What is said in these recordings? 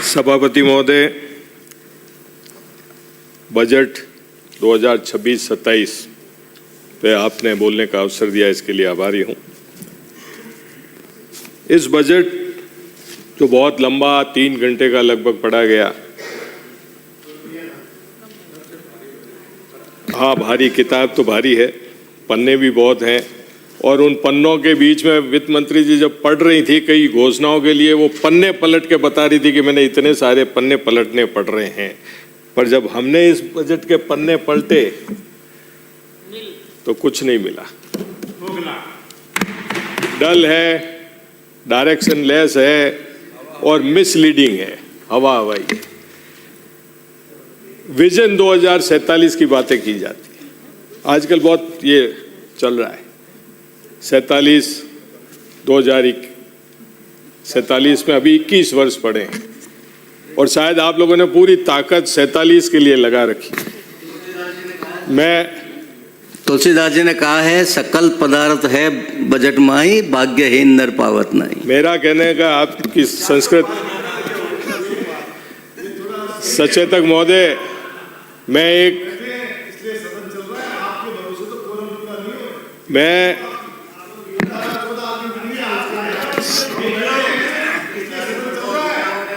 सभापति महोदय, बजट 2026-27 पे आपने बोलने का अवसर दिया, इसके लिए आभारी हूं। इस बजट जो बहुत लंबा 3 घंटे का लगभग पढ़ा गया, हाँ भारी किताब तो भारी है, पन्ने भी बहुत हैं, और उन पन्नों के बीच में वित्त मंत्री जी जब पढ़ रही थी कई घोषणाओं के लिए, वो पन्ने पलट के बता रही थी कि मैंने इतने सारे पन्ने पलटने पड़ रहे हैं। पर जब हमने इस बजट के पन्ने पलटे तो कुछ नहीं मिला। डल है, डायरेक्शन लेस है और मिसलीडिंग है, हवा हवाई है। विजन 2047 की बातें की जाती है, आजकल बहुत ये चल रहा है। 2047 में अभी 21 वर्ष पड़े हैं और शायद आप लोगों ने पूरी ताकत 47 के लिए लगा रखी। तुलसीदास जी ने कहा है, सकल पदार्थ है बजट माही, भाग्यहीन नर पावत नहीं। मेरा कहने का आपकी संस्कृत सचेतक महोदय,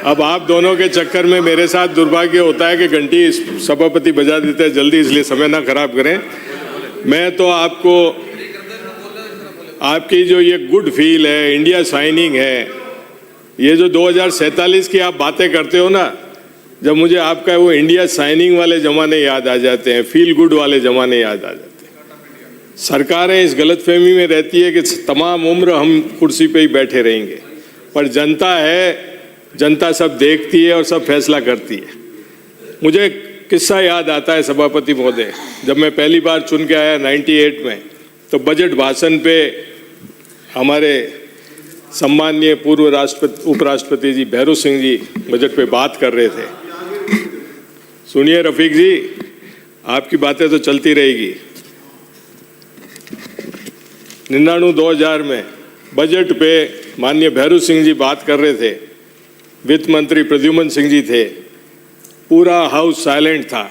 अब आप दोनों के चक्कर में मेरे साथ दुर्भाग्य होता है कि घंटी सभापति बजा देते हैं जल्दी, इसलिए समय ना खराब करें। मैं तो आपको आपकी जो ये गुड फील है, इंडिया साइनिंग है, ये जो 2047 की आप बातें करते हो ना, जब मुझे आपका वो इंडिया साइनिंग वाले जमाने याद आ जाते हैं, फील गुड वाले जमाने याद आ जाते हैं। सरकारें इस गलतफहमी में रहती है कि तमाम उम्र हम कुर्सी पे ही बैठे रहेंगे, पर जनता है, जनता सब देखती है और सब फैसला करती है। मुझे किस्सा याद आता है सभापति महोदय, जब मैं पहली बार चुन के आया 98 में, तो बजट भाषण पे हमारे सम्माननीय पूर्व राष्ट्रपति उपराष्ट्रपति जी भैरू सिंह जी बजट पे बात कर रहे थे। सुनिए रफीक जी, आपकी बातें तो चलती रहेगी। 99-2000 में बजट पे माननीय भैरू सिंह जी बात कर रहे थे, वित्त मंत्री प्रद्युमन सिंह जी थे, पूरा हाउस साइलेंट था,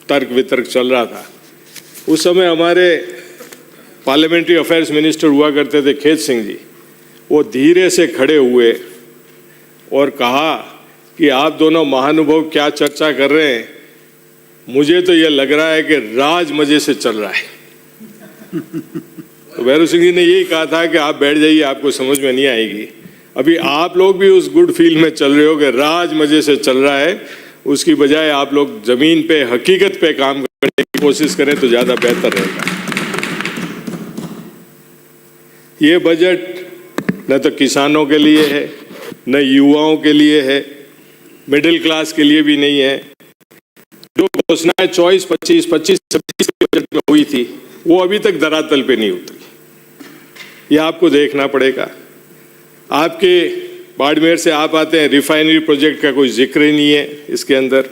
तर्क वितर्क चल रहा था। उस समय हमारे पार्लियामेंट्री अफेयर्स मिनिस्टर हुआ करते थे खेत सिंह जी, वो धीरे से खड़े हुए और कहा कि आप दोनों महानुभाव क्या चर्चा कर रहे हैं, मुझे तो ये लग रहा है कि राज मजे से चल रहा है। तो भैरू सिंह जी ने यही कहा था कि आप बैठ जाइए, आपको समझ में नहीं आएगी। अभी आप लोग भी उस गुड फील में चल रहे हो कि राज मजे से चल रहा है, उसकी बजाय आप लोग जमीन पे हकीकत पे काम करने की कोशिश करें तो ज्यादा बेहतर रहेगा। ये बजट न तो किसानों के लिए है, न युवाओं के लिए है, मिडिल क्लास के लिए भी नहीं है। जो घोषणाएं 24-25 बजट में हुई थी, वो अभी तक धरातल पे नहीं उतरी। ये आपको देखना पड़ेगा। आपके बाड़मेर से आप आते हैं, रिफाइनरी प्रोजेक्ट का कोई जिक्र ही नहीं है इसके अंदर।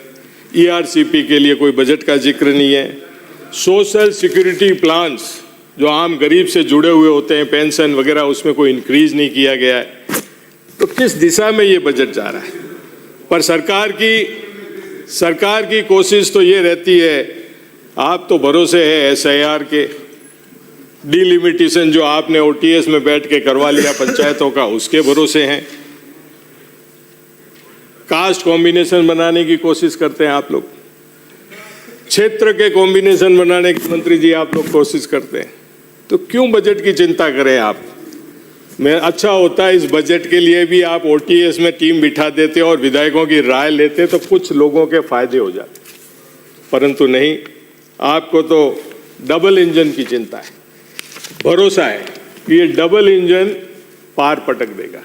ERCP के लिए कोई बजट का जिक्र नहीं है। सोशल सिक्योरिटी प्लान्स जो आम गरीब से जुड़े हुए होते हैं, पेंशन वगैरह, उसमें कोई इंक्रीज नहीं किया गया है। तो किस दिशा में ये बजट जा रहा है? पर सरकार की कोशिश तो ये रहती है, आप तो भरोसे है SIR के, डिलिमिटेशन जो आपने OTS में बैठ के करवा लिया पंचायतों का, उसके भरोसे हैं। कास्ट कॉम्बिनेशन बनाने की कोशिश करते हैं आप लोग, क्षेत्र के कॉम्बिनेशन बनाने की मंत्री जी आप लोग कोशिश करते हैं। तो क्यों बजट की चिंता करें आप? मैं अच्छा होता है इस बजट के लिए भी आप OTS में टीम बिठा देते और विधायकों की राय लेते तो कुछ लोगों के फायदे हो जाते, परंतु नहीं, आपको तो डबल इंजन की चिंता है। भरोसा है कि ये डबल इंजन पार पटक देगा।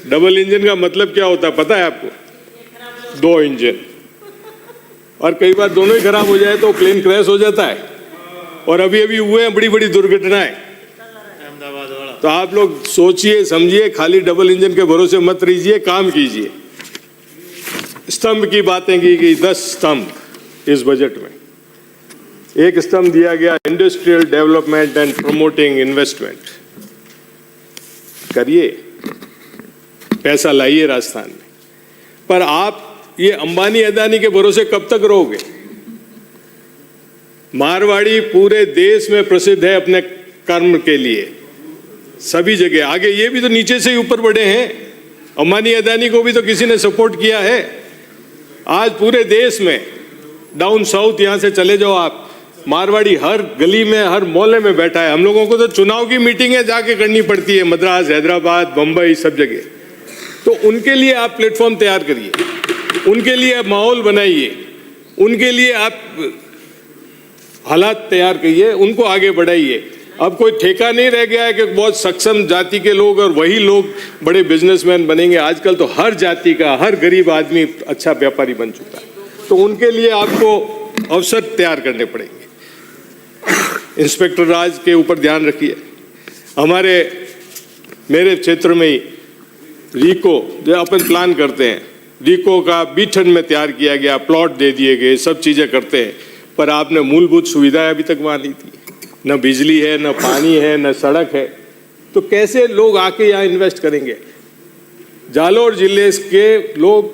डबल इंजन का मतलब क्या होता है पता है आपको? 2 इंजन, और कई बार दोनों ही खराब हो जाए तो प्लेन क्रैश हो जाता है, और अभी अभी हुए हैं बड़ी बड़ी दुर्घटनाएं। तो आप लोग सोचिए समझिए, खाली डबल इंजन के भरोसे मत रहिए, काम कीजिए। स्तंभ की बातें की गई, 10 स्तंभ इस बजट में। एक स्तंभ दिया गया industrial development and promoting investment. करिए, पैसा लाइए राजस्थान में। पर आप ये अंबानी अदानी के भरोसे कब तक रहोगे? मारवाड़ी पूरे देश में प्रसिद्ध है अपने कर्म के लिए, सभी जगह। आगे ये भी तो नीचे से ही ऊपर बढ़े हैं। अंबानी अदानी को भी तो किसी ने सपोर्ट किया है। आज पूरे देश में डाउन साउथ यहां से चले जाओ आप, मारवाड़ी हर गली में हर मोहल्ले में बैठा है। हम लोगों को तो चुनाव की मीटिंगें जाके करनी पड़ती है, मद्रास, हैदराबाद, बम्बई, सब जगह। तो उनके लिए आप प्लेटफॉर्म तैयार करिए, उनके लिए आप माहौल बनाइए, उनके लिए आप हालात तैयार करिए, उनको आगे बढ़ाइए। अब कोई ठेका नहीं रह गया है कि बहुत सक्षम जाति के लोग और वही लोग बड़े बिजनेसमैन बनेंगे। आजकल तो हर जाति का हर गरीब आदमी अच्छा व्यापारी बन चुका है। तो उनके लिए आपको अवसर तैयार करने पड़ेंगे। इंस्पेक्टर राज के ऊपर ध्यान रखिए। मेरे क्षेत्र में ही रीको जो अपन प्लान करते हैं, रीको का बीठन में तैयार किया गया, प्लॉट दे दिए गए, सब चीज़ें करते हैं, पर आपने मूलभूत सुविधाएं अभी तक वहाँ नहीं दी। न बिजली है, न पानी है, न सड़क है। तो कैसे लोग आके यहाँ इन्वेस्ट करेंगे? जालोर जिले के लोग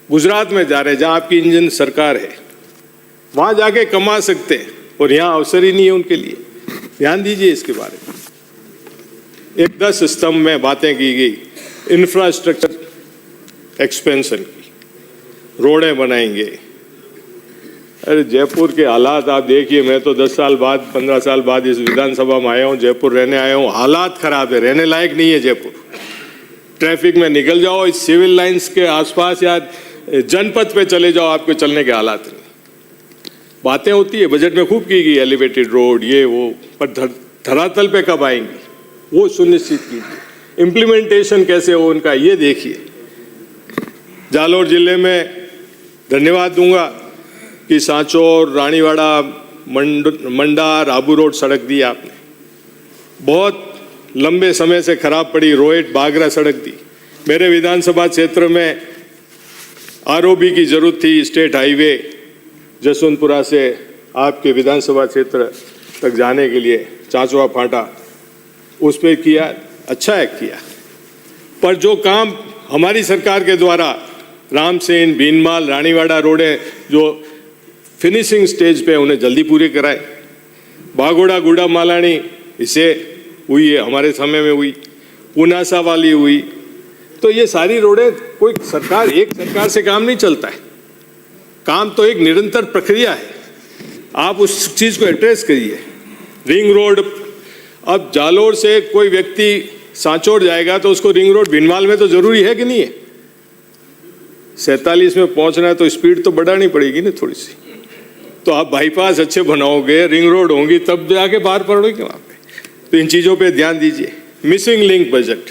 गुजरात में जा रहे हैं, जहाँ आपकी इंजन सरकार है, वहाँ जाके कमा सकते हैं, और यहाँ अवसर ही नहीं है उनके लिए। ध्यान दीजिए इसके बारे में। एक 10 स्तंभ में बातें की गई इंफ्रास्ट्रक्चर एक्सपेंशन की, रोडें बनाएंगे। अरे जयपुर के हालात आप देखिए। मैं तो 10 साल बाद 15 साल बाद इस विधानसभा में आया हूँ, जयपुर रहने आया हूँ। हालात खराब है, रहने लायक नहीं है जयपुर। ट्रैफिक में निकल जाओ, इस सिविल लाइंस के आसपास या जनपद पे चले जाओ, आपके चलने के हालात नहीं। बातें होती है, बजट में खूब की गई, एलिवेटेड रोड ये वो, पर धरातल पे कब आएंगी वो सुनिश्चित कीजिए। इम्प्लीमेंटेशन कैसे हो उनका ये देखिए। जालोर जिले में धन्यवाद दूंगा कि सांचौर, रानीवाड़ा, मंडा, राबू रोड सड़क दी आपने। बहुत लंबे समय से खराब पड़ी रोहित बागरा सड़क दी। मेरे विधानसभा क्षेत्र में आरओबी की जरूरत थी, स्टेट हाईवे जसवंतपुरा से आपके विधानसभा क्षेत्र तक जाने के लिए, चांचवा फाटा, उस पर किया, अच्छा है किया। पर जो काम हमारी सरकार के द्वारा रामसेन, भीनमाल, रानीवाड़ा रोडें जो फिनिशिंग स्टेज पे, उन्हें जल्दी पूरे कराए। बागोड़ा गुड़ा मालानी इसे हुई है, हमारे समय में हुई, पुनासा वाली हुई। तो ये सारी रोडें, कोई सरकार, एक सरकार से काम नहीं चलता है, काम तो एक निरंतर प्रक्रिया है। आप उस चीज को एड्रेस करिए। रिंग रोड, अब जालोर से कोई व्यक्ति सांचौर जाएगा तो उसको रिंग रोड भीनमाल में तो जरूरी है कि नहीं है? 47 में पहुंचना है तो स्पीड तो बढ़ानी पड़ेगी ना थोड़ी सी। तो आप बाईपास अच्छे बनाओगे, रिंग रोड होंगी, तब जाके बाहर पड़ोगे वहाँ पे। तो इन चीज़ों पे ध्यान दीजिए। मिसिंग लिंक बजट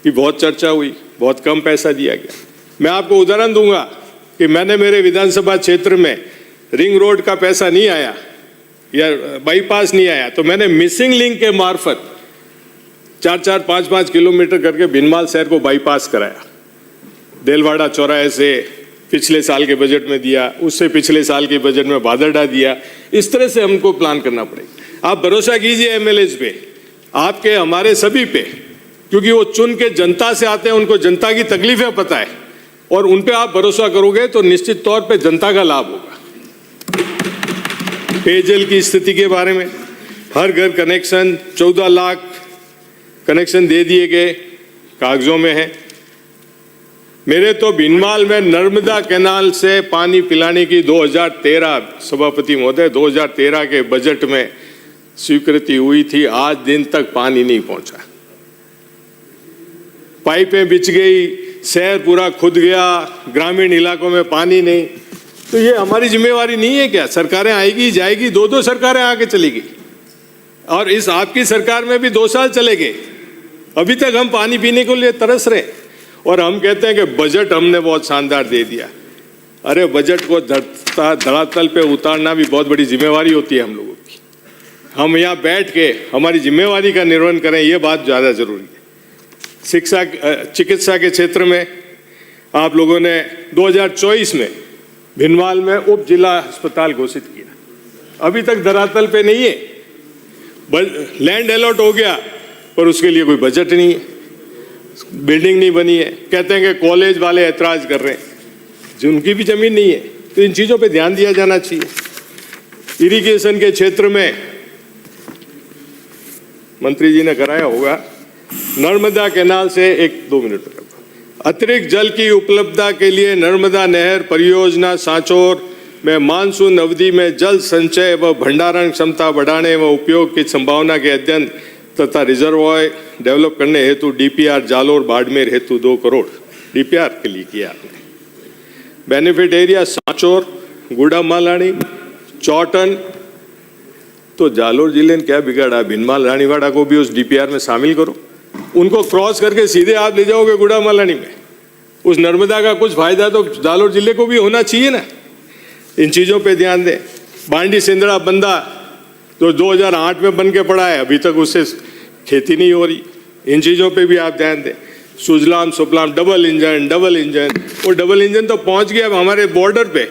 की बहुत चर्चा हुई, बहुत कम पैसा दिया गया। मैं आपको उदाहरण दूंगा कि मैंने मेरे विधानसभा क्षेत्र में रिंग रोड का पैसा नहीं आया या बाईपास नहीं आया, तो मैंने मिसिंग लिंक के मार्फत 4-4, 5-5 किलोमीटर करके भीनमाल शहर को बाईपास कराया। देलवाड़ा चौराहे से पिछले साल के बजट में दिया, उससे पिछले साल के बजट में भादरडा दिया। इस तरह से हमको प्लान करना पड़ेगा। आप भरोसा कीजिए एमएलएज पे, आपके हमारे सभी पे, क्योंकि वो चुन के जनता से आते हैं, उनको जनता की तकलीफें पता है, और उन पे आप भरोसा करोगे तो निश्चित तौर पे जनता का लाभ होगा। पेयजल की स्थिति के बारे में, हर घर कनेक्शन, 14 लाख कनेक्शन दे दिए गए, कागजों में है। मेरे तो भीनमाल में नर्मदा कैनाल से पानी पिलाने की 2013 सभापति महोदय 2013 के बजट में स्वीकृति हुई थी। आज दिन तक पानी नहीं पहुंचा, पाइपें बिछ गई, शहर पूरा खुद गया, ग्रामीण इलाकों में पानी नहीं। तो ये हमारी जिम्मेवारी नहीं है क्या? सरकारें आएगी जाएगी, 2 सरकारें आके चली गई, और इस आपकी सरकार में भी 2 साल चले गए, अभी तक हम पानी पीने के लिए तरस रहे। और हम कहते हैं कि बजट हमने बहुत शानदार दे दिया। अरे बजट को धरातल पे उतारना भी बहुत बड़ी जिम्मेवारी होती है हम लोगों की। हम यहाँ बैठ के हमारी जिम्मेवारी का निर्वहन करें, ये बात ज़्यादा जरूरी है। शिक्षा, चिकित्सा के क्षेत्र में आप लोगों ने 2024 में भीनमाल में उप जिला अस्पताल घोषित किया, अभी तक धरातल पे नहीं है। लैंड अलॉट हो गया पर उसके लिए कोई बजट नहीं है। बिल्डिंग नहीं बनी है, कहते हैं कि कॉलेज वाले ऐतराज कर रहे हैं, जिनकी भी जमीन नहीं है। तो इन चीजों पे ध्यान दिया जाना चाहिए। इरिगेशन के क्षेत्र में मंत्री जी ने कराया होगा, नर्मदा कैनाल से 1-2 मिनट अतिरिक्त जल की उपलब्धता के लिए नर्मदा नहर परियोजना सांचौर में मानसून अवधि में जल संचय व भंडारण क्षमता बढ़ाने व उपयोग की संभावना के अध्ययन तथा रिजर्वॉयर डेवलप करने हेतु डीपीआर जालोर बाड़मेर हेतु 2 करोड़ डीपीआर के लिए किया आपने। बेनिफिट एरिया सांचौर, गुड़ा मालानी, चौटन, तो जालोर जिले ने क्या बिगाड़ा? भिनमाल रानीवाड़ा को भी उस डीपीआर में शामिल करो, उनको क्रॉस करके सीधे आप ले जाओगे गुड़ा मालानी में। उस नर्मदा का कुछ फायदा तो जालोर जिले को भी होना चाहिए ना। इन चीज़ों पे ध्यान दें। बांडी सिंदड़ा बंदा जो 2008 में बन के पड़ा है, अभी तक उससे खेती नहीं हो रही। इन चीज़ों पे भी आप ध्यान दें। सुजलाम सुफलाम डबल इंजन, वो डबल इंजन तो पहुंच गया अब हमारे बॉर्डर पे।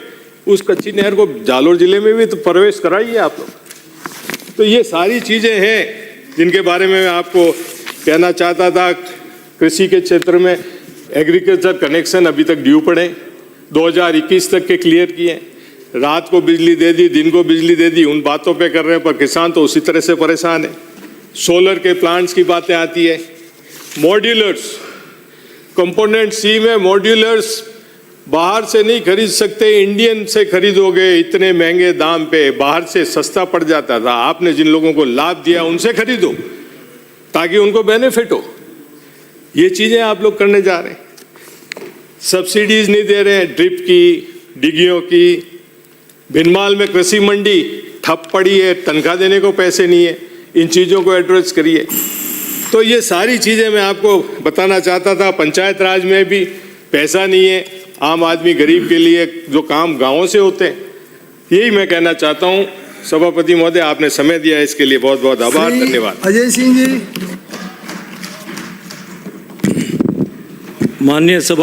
उस कच्ची नहर को जालोर जिले में भी तो प्रवेश कराइए आप लोग। तो ये सारी चीज़ें हैं जिनके बारे में मैं आपको कहना चाहता था। कृषि के क्षेत्र में एग्रीकल्चर कनेक्शन अभी तक ड्यू पड़े, 2021 तक के क्लियर किए। रात को बिजली दे दी, दिन को बिजली दे दी, उन बातों पे कर रहे हैं, पर किसान तो उसी तरह से परेशान है। सोलर के प्लांट्स की बातें आती है। मॉड्यूलर्स, कंपोनेंट सी में मॉड्यूलर्स बाहर से नहीं खरीद सकते, इंडियन से खरीदोगे इतने महंगे दाम पे। बाहर से सस्ता पड़ जाता था, आपने जिन लोगों को लाभ दिया उनसे खरीदो ताकि उनको बेनिफिट हो। ये चीजें आप लोग करने जा रहे हैं। सब्सिडीज नहीं दे रहे हैं, ड्रिप की, डिगियों की। भिनमाल में कृषि मंडी ठप पड़ी है, तनख्वाह देने को पैसे नहीं है। इन चीज़ों को एड्रेस करिए। तो ये सारी चीज़ें मैं आपको बताना चाहता था। पंचायत राज में भी पैसा नहीं है आम आदमी गरीब के लिए, जो काम गाँवों से होते हैं। यही मैं कहना चाहता हूँ। सभापति महोदय, आपने समय दिया, इसके लिए बहुत बहुत आभार, धन्यवाद। अजय सिंह जी। माननीय सभा